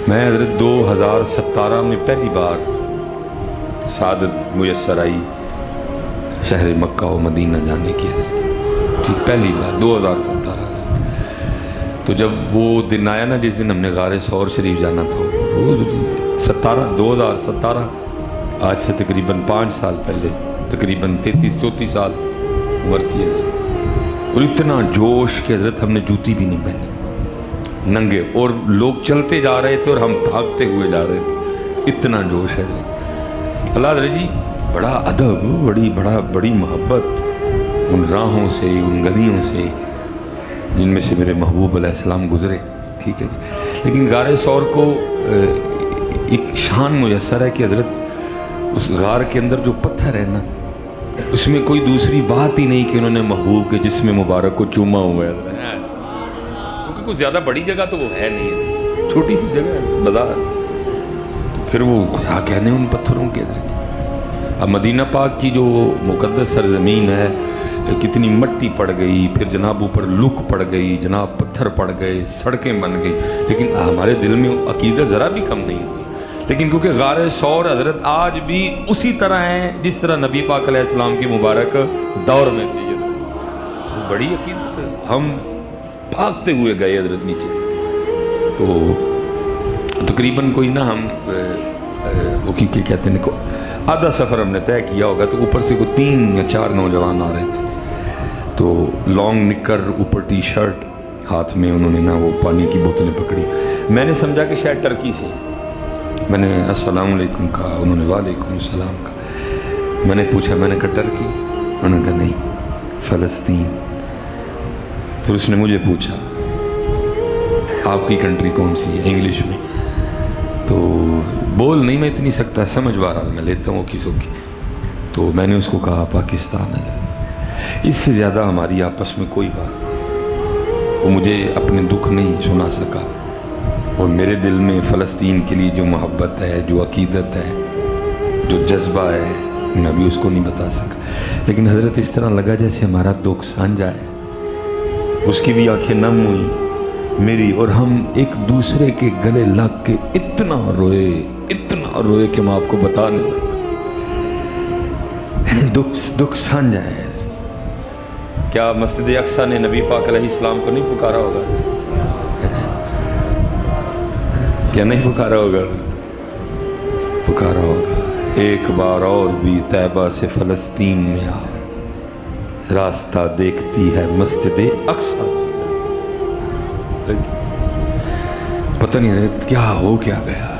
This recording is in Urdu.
میں حضرت 2017 میں پہلی بار سعادت میسر آئی شہر مکہ و مدینہ جانے کی، ٹھیک پہلی بار 2017۔ تو جب وہ دن آیا نا جس دن ہم نے غار ثور شریف جانا تھا، وہ 2017 آج سے تقریباً 5 سال پہلے، تقریباً 33-34 سال عمر تھی اور اتنا جوش کہ حضرت ہم نے جوتی بھی نہیں پہنی، ننگے، اور لوگ چلتے جا رہے تھے اور ہم بھاگتے ہوئے جا رہے تھے، اتنا جوش ہے حضرت۔ اللہ حضرت جی بڑا ادب، بڑی محبت ان راہوں سے، ان گلیوں سے جن میں سے میرے محبوب علیہ السلام گزرے، ٹھیک ہے جی۔ لیکن غار ثور کو ایک شان میسر ہے کہ حضرت اس غار کے اندر جو پتھر ہے نا، اس میں کوئی دوسری بات ہی نہیں کہ انہوں نے محبوب کے جسم مبارک کو چوما ہوا ہے، کیونکہ کوئی زیادہ بڑی جگہ تو وہ ہے نہیں، چھوٹی سی جگہ ہے بازار، تو پھر وہ کیا کہنے ان پتھروں کے حضرت۔ اب مدینہ پاک کی جو مقدس سرزمین ہے، کتنی مٹی پڑ گئی، پھر جناب اوپر لک پڑ گئی، جناب پتھر پڑ گئے، سڑکیں بن گئی، لیکن ہمارے دل میں عقیدت ذرا بھی کم نہیں ہوئی۔ لیکن کیونکہ غار ثور حضرت آج بھی اسی طرح ہیں جس طرح نبی پاک علیہ السلام کے مبارک دور میں تھی، تو بڑی عقیدت، ہم بھاگتے ہوئے گئے حضرت نیچے سے۔ تو تقریباً کوئی نا ہم وہ کی کہتے ہیں آدھا سفر ہم نے طے کیا ہوگا، تو اوپر سے کوئی 3 یا 4 نوجوان آ رہے تھے، تو لانگ نکر، اوپر ٹی شرٹ، ہاتھ میں انہوں نے نا وہ پانی کی بوتلیں پکڑی۔ میں نے سمجھا کہ شاید ٹرکی سے، میں نے السلام علیکم کہا، انہوں نے وعلیکم السلام کہا۔ میں نے پوچھا، میں نے کہا ٹرکی؟ انہوں نے کہا نہیں، فلسطین۔ پھر اس نے مجھے پوچھا آپ کی کنٹری کون سی ہے، انگلش میں، تو بول نہیں میں اتنی سکتا، سمجھ بہرحال میں لیتا ہوں کسوں کی۔ تو میں نے اس کو کہا پاکستان ہے۔ اس سے زیادہ ہماری آپس میں کوئی بات نہیں، وہ مجھے اپنے دکھ نہیں سنا سکا، اور میرے دل میں فلسطین کے لیے جو محبت ہے، جو عقیدت ہے، جو جذبہ ہے، میں بھی اس کو نہیں بتا سکا۔ لیکن حضرت اس طرح لگا جیسے ہمارا دکھ سانجھا ہے، اس کی بھی آنکھیں نم ہوئی میری، اور ہم ایک دوسرے کے گلے لگ کے اتنا روئے کہ میں آپ کو بتا نہیں سکتا۔ دکھ سانجھا ہے۔ کیا مسجد اقصیٰ نے نبی پاک علیہ السلام کو نہیں پکارا ہوگا؟ کیا نہیں پکارا ہوگا؟ پکارا ہوگا، ایک بار اور بھی طیبہ سے فلسطین میں آ، راستہ دیکھتی ہے مسجد اقصیٰ۔ پتہ نہیں کیا ہو کیا گیا۔